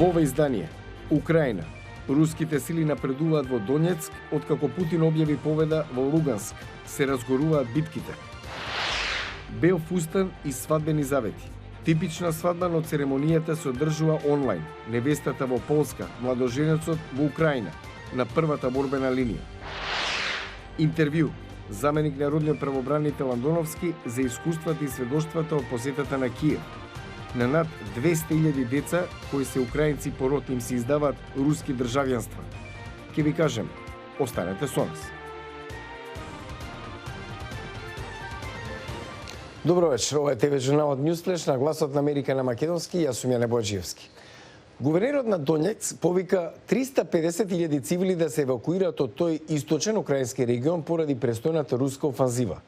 Во ова издание, Украина. Руските сили напредуваат во Донецк, откако Путин објави победа во Луганск. Се разгоруваат битките. Бел фустан и свадбени завети. Типична свадба, но церемонијата се одржува онлайн. Невестата во Полска, младоженецот во Украина, на првата борбена линија. Интервју. Заменик народниот правобранител Андоновски за искуствата и сведоштвата од посетата на Киев. На над 200.000 деца, кои се украинци по род, им се издаваат руски државјанства. Ке ви кажем, останете со нас. Добро вечер, ова е ТВ Журнал од Ньюсфлеш на гласот на Америка на македонски, јас сум Јане Бојаджиевски. Гувернерот на Донецк повика 350.000 цивили да се евакуираат од тој источен украински регион поради престојната руска офанзива.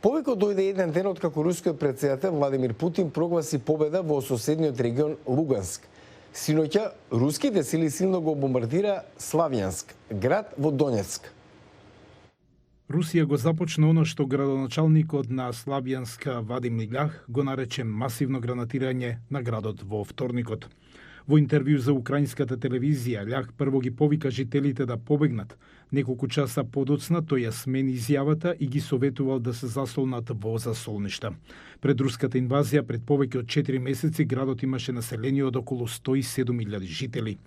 Повикот дојде еден ден откако рускиот претседател Владимир Путин прогласи победа во соседниот регион Луганск. Синоќа, руските сили силно го бомбардира Славјанск, град во Донецк. Русија го започна оно што градоначалникот на Славјанска Вадим Лилях го нарече масивно гранатирање на градот во вторникот. Во интервју за украинската телевизија, Лях прво ги повика жителите да побегнат. Неколку часа подоцна тој ја смени изјавата и ги советувал да се засолнат во засолништа. Пред руската инвазија пред повеќе од 4 месеци градот имаше население од околу 107.000 жители.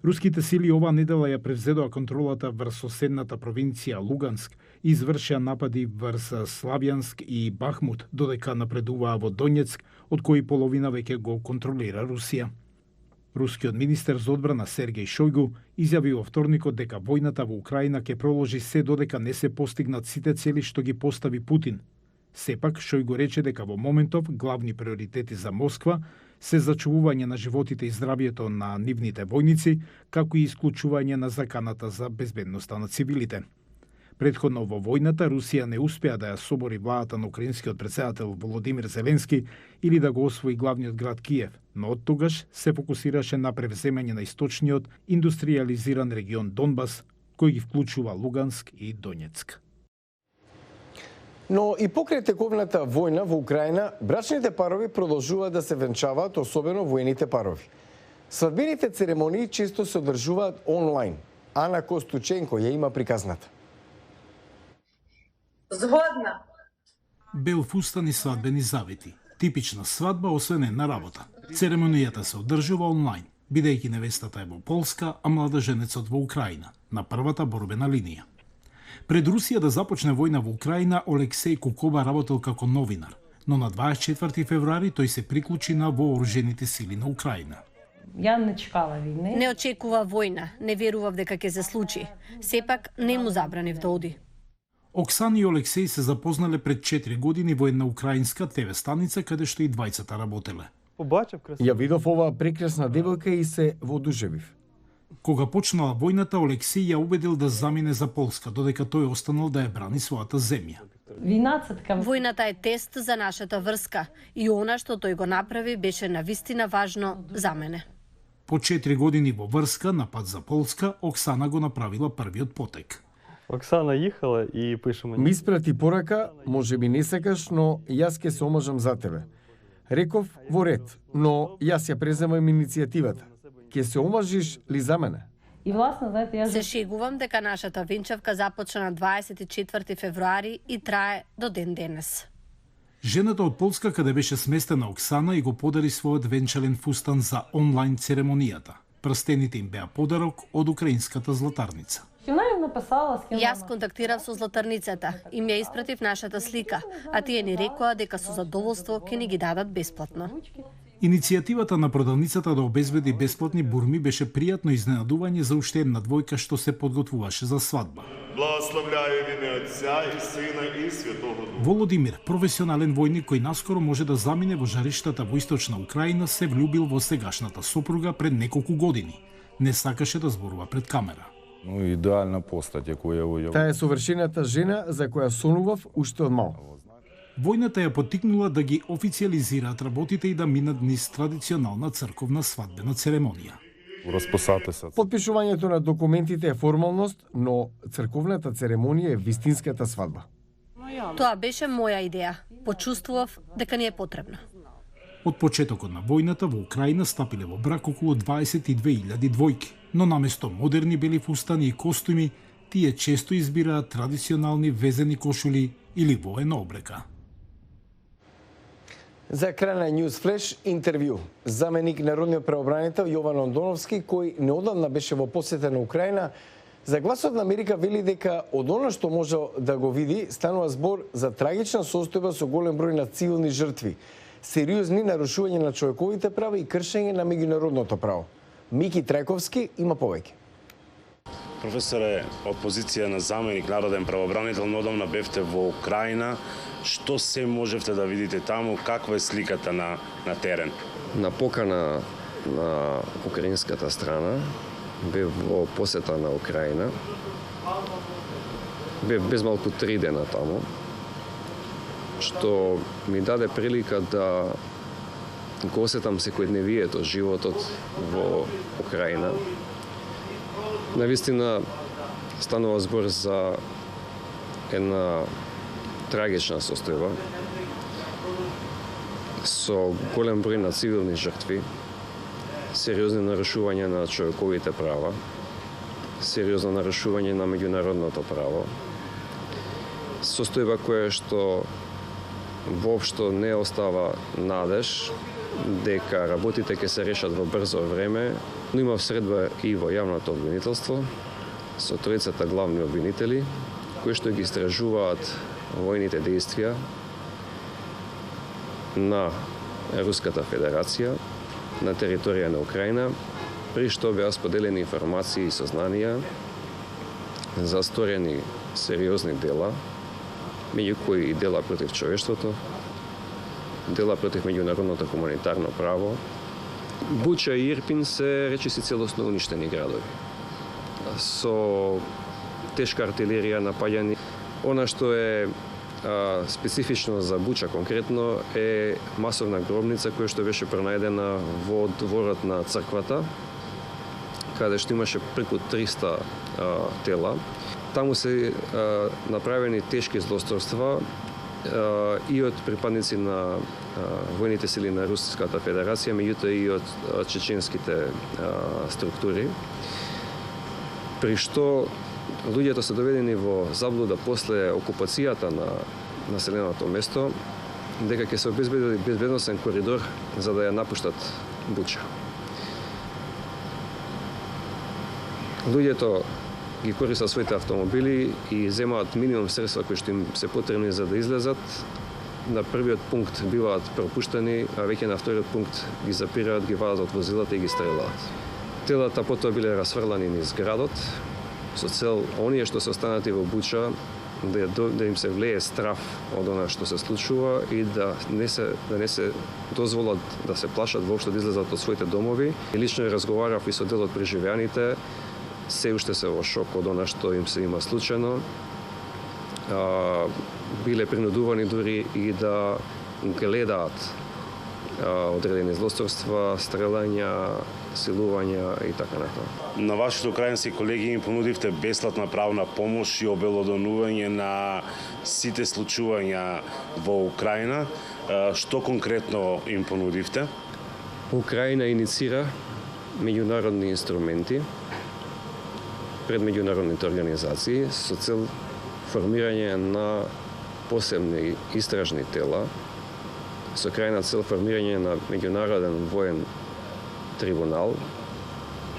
Руските сили оваа недела ја превзедоа контролата врз соседната провинција Луганск и извршија напади врз Славјанск и Бахмут, додека напредуваа во Донецк, од кои половина веќе го контролира Русија. Рускиот министер за одбрана Сергеј Шојгу изјави во вторникот дека војната во Украина ќе проложи се додека не се постигнат сите цели што ги постави Путин. Сепак, Шојгу рече дека во моментов главни приоритети за Москва се зачувување на животите и здравието на нивните војници, како и исклучување на заканата за безбедноста на цивилите. Предходно во војната Русија не успеа да ја собори владата на украинскиот претседател Володимир Зеленски или да го освои главниот град Киев, но од тогаш се фокусираше на превземање на источниот индустриализиран регион Донбас, кој ги вклучува Луганск и Донецк. Но и покрај тековната војна во Украина, брачните парови продолжуваат да се венчаваат, особено воените парови. Свадбените церемонии често се одржуваат онлайн. Ана Костученко ја има приказната. Згодна. Бел фустан и свадбени завети. Типична свадба, освен една работа. Церемонијата се одржува онлайн, бидејќи невестата е во Полска, а младоженецот во Украина, на првата борбена линија. Пред Русија да започне војна во Украина, Олексеј Кукоба работел како новинар, но на 24 февруари тој се приклучи на вооружените сили на Украина. Ја не чекала война. Не очекува војна, не верував дека ќе се случи. Сепак не му забранив да оди. Оксана и Олексеј се запознале пред 4 години во една украинска ТВ станица каде што и двајцата работеле. Ја видов оваа прекрасна девојка и се воодушевив. Кога почнала војната, Олексеј ја убедил да замине за Полска, додека тој останал да ја брани својата земја. Војната е тест за нашата врска и она што тој го направи беше навистина важно за мене. По 4 години во врска на пат за Полска, Оксана го направила првиот потек. Оксана ехала и пише ми. Ми испрати порака, може би не сакаш, но јас ќе се омажам за тебе. Реков во ред, но јас ја преземам иницијативата. Ќе се омажиш ли за мене? И власно, знаете, јас Се шегувам дека нашата венчавка започна на 24 февруари и трае до ден денес. Жената од Полска, каде беше сместена Оксана, и го подари својот венчален фустан за онлайн церемонијата. Прстените им беа подарок од украинската златарница. Јас контактирав со златарницата и ми ја испратив нашата слика, а тие ни рекоа дека со задоволство ќе ни ги дадат бесплатно. Иницијативата на продавницата да обезбеди бесплатни бурми беше пријатно изненадување за уште една двојка што се подготвуваше за свадба. Благословляю во име Отца и Сина и Светого Духа. Володимир, професионален војник кој наскоро може да замине во жариштата во источна Украина, се влюбил во сегашната сопруга пред неколку години. Не сакаше да зборува пред камера. Идеална постат која ја. Таа е совршената жена за која сонував уште од мал. Војната ја поттикнала да ги официјализираат работите и да минат низ традиционална црковна свадбена церемонија. Подпишувањето на документите е формалност, но црковната церемонија е вистинската свадба. Тоа беше моја идеја. Почувствував дека ни е потребна. Од почетокот на војната во Украина стапиле во брак околу 22.000 двојки, но наместо модерни бели фустани и костуми, тие често избираат традиционални везени кошули или воена облека. За крај на News Flash интервју. Заменик народниот правобранител Јован Андоновски, кој неодамна беше во посета на Украина, за Гласот на Америка вели дека од она што може да го види, станува збор за трагична состојба со голем број на цивилни жртви, сериозни нарушувања на човековите права и кршење на меѓународното право. Мики Трајковски има повеќе. Професоре, од позиција на заменик народен правобранител, неодамна бевте во Украина. Што се можевте да видите таму? Каква е сликата на терен? На покана на украинската страна, бев во посета на Украина. Бев без малку 3 дена таму, што ми даде прилика да го осетам секојдневието, животот во Украина. Навистина станува збор за една трагична состојба со голем број на цивилни жртви, сериозни нарушувања на човековите права, сериозно нарушување на меѓународното право, состојба која што воопшто не остава надеж дека работите ќе се решат во брзо време. Има средба и во јавното обвинителство со тројцата главни обвинители кои што ги истражуваат војните действија на Руската Федерација на територија на Украина, при што беа споделени информации и сознанија за сторени сериозни дела, меѓу кои и дела против човештвото, дела против меѓународното хуманитарно право. Буча и Ирпин се речиси целосно уништени градови. Со тешка артилерија напаѓани. Она што е специфично за Буча конкретно е масовна гробница која што беше пронајдена во дворот на црквата, каде што имаше преку 300 тела. Таму се направени тешки злосторства и од припадници на војните сили на Руската Федерација, меѓутоа и од чеченските структури, при што луѓето се доведени во заблуда после окупацијата на населеното место, дека ќе се обезбеди безбедносен коридор за да ја напуштат Буча. Луѓето ги користат своите автомобили и земаат минимум средства кои што им се потребни за да излезат. На првиот пункт биваат пропуштани, а веќе на вториот пункт ги запираат, ги вадат од возилата и ги стрелаат. Телата потоа биле расфрлани низ градот со цел оние што се останати во Буча да им се влее страф од она што се случува и да не се дозволат да се плашат воопшто да излезат од своите домови. И лично разговарав и со дел од преживеаните, се уште се во шок од она што им се има случено. Биле принудувани дури и да гледаат одредени злосторства, стрелања, силувања и така натаму. На вашите украински колеги им понудивте бесплатна правна помош и обелодонување на сите случувања во Украина. Што конкретно им понудивте? Украина иницира меѓународни инструменти пред меѓународните организации со цел формирање на посебни истражни тела, со крајна цел формирање на меѓународен воен трибунал.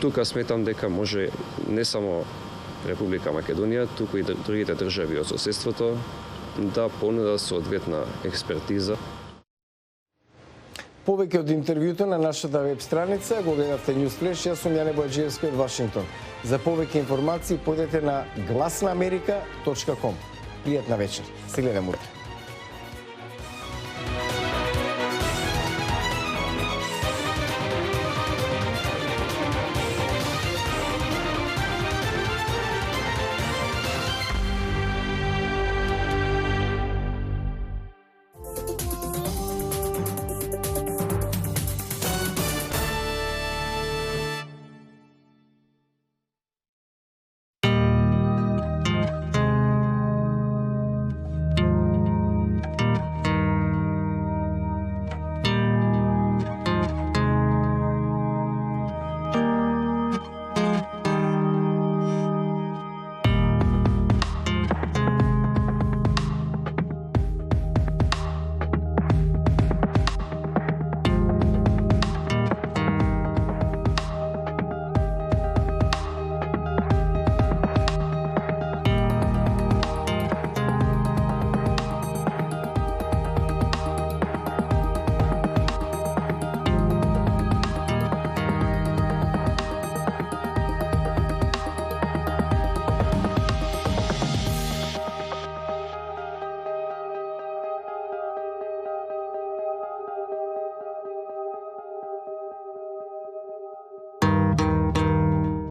Тука сметам дека може не само Република Македонија, туку и другите држави од соседството да понудат соодветна експертиза. Повеќе од интервјуто на нашата веб страница го гледавте News Flash. Јас сум Јане Бојаджиевски од Вашингтон. За повеќе информации појдете на гласнааmerika.com. Пријатна вечер. Се гледаме утре.